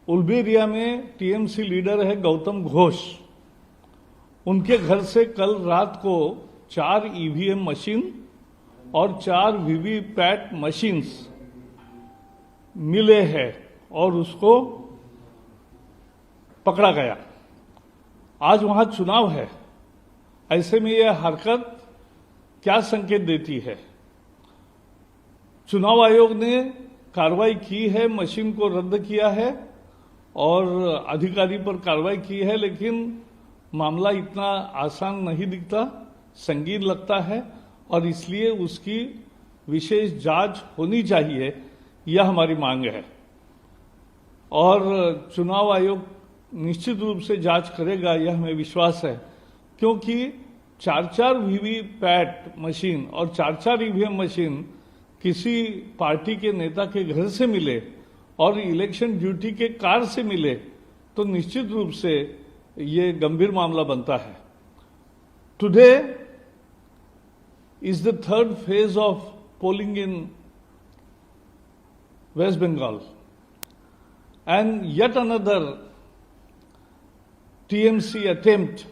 उल्बेरिया में TMC leader है गौतम घोष। उनके घर से कल रात को 4 ईवीएम मशीन और 4 वीवीपैट मशीन्स मिले हैं और उसको पकड़ा गया। आज वहां चुनाव है, ऐसे में यह हरकत क्या संकेत देती है? चुनाव आयोग ने कार्रवाई की है, मशीन को रद्द किया है और अधिकारी पर कार्रवाई की है, लेकिन मामला इतना आसान नहीं दिखता, संगीन लगता है और इसलिए उसकी विशेष जांच होनी चाहिए, यह हमारी मांग है। और चुनाव आयोग निश्चित रूप से जांच करेगा, यह हमें विश्वास है, क्योंकि 4-4 वीवीपैट मशीन और 4-4 ईवीएम मशीन किसी पार्टी के नेता के घर से मिले और इलेक्शन ड्यूटी के कार से मिले तो निश्चित रूप से ये गंभीर मामला बनता है। Today is the third phase of polling in West Bengal, and yet another TMC attempt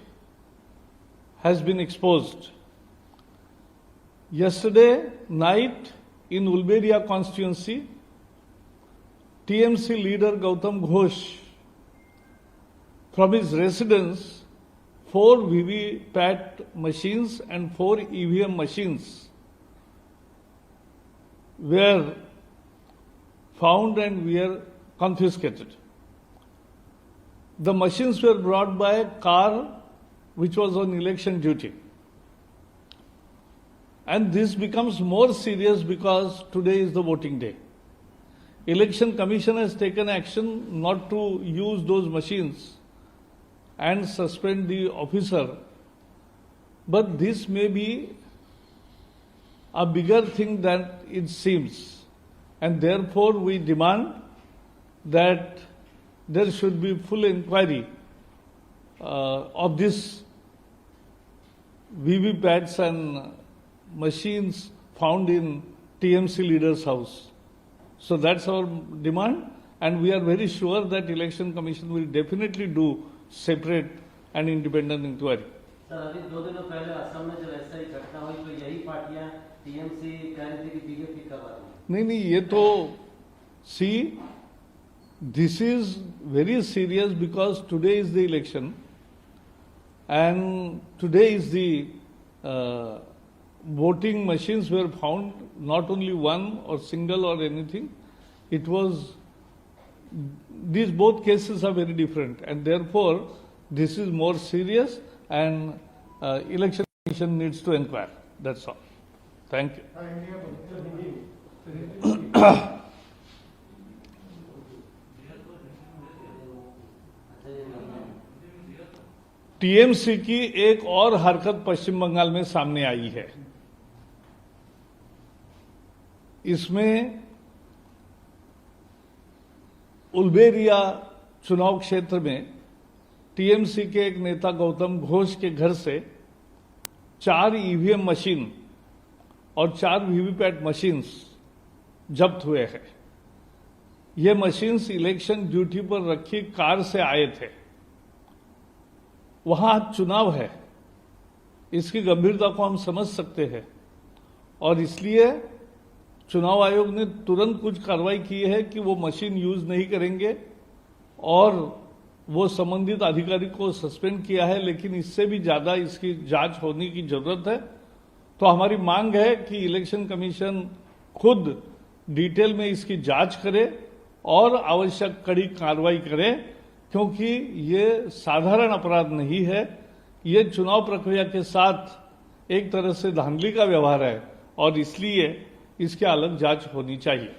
has been exposed. Yesterday night in Ulberia constituency, TMC leader Gautam Ghosh, from his residence, 4 VVPAT machines and 4 EVM machines were found and were confiscated. The machines were brought by a car which was on election duty. And this becomes more serious because today is the voting day. Election Commission has taken action not to use those machines and suspend the officer. But this may be a bigger thing than it seems. And therefore we demand that there should be full inquiry of this VVPATs and machines found in TMC leader's house. So that's our demand, and we are very sure that Election Commission will definitely do separate and independent inquiry. Sir, अभी 2 दिनों पहले असम में जब ऐसा ही घटना हुई तो यही पार्टियां टीएमसी कह रही थी कि बीजेपी का बात नहीं, ये तो see, this is very serious because today is the election and today is the voting machines were found, not only one or single or anything. It was, these both cases are very different and therefore this is more serious and Election Commission needs to inquire. That's all. Thank you. TMC की एक और हरकत पश्चिम बंगाल में सामने आई है। इसमें उल्बेरिया चुनाव क्षेत्र में टीएमसी के एक नेता गौतम घोष के घर से 4 ईवीएम मशीन और 4 वीवीपैट मशीन्स जब्त हुए हैं। ये मशीन्स इलेक्शन ड्यूटी पर रखी कार से आए थे। वहां चुनाव है, इसकी गंभीरता को हम समझ सकते हैं और इसलिए चुनाव आयोग ने तुरंत कुछ कार्रवाई की है कि वो मशीन यूज नहीं करेंगे और वो संबंधित अधिकारी को सस्पेंड किया है, लेकिन इससे भी ज्यादा इसकी जांच होने की जरूरत है। तो हमारी मांग है कि इलेक्शन कमीशन खुद डिटेल में इसकी जांच करे और आवश्यक कड़ी कार्रवाई करे, क्योंकि ये साधारण अपराध नहीं है, ये चुनाव प्रक्रिया के साथ एक तरह से धांधली का व्यवहार है और इसलिए इसकी अलग जांच होनी चाहिए।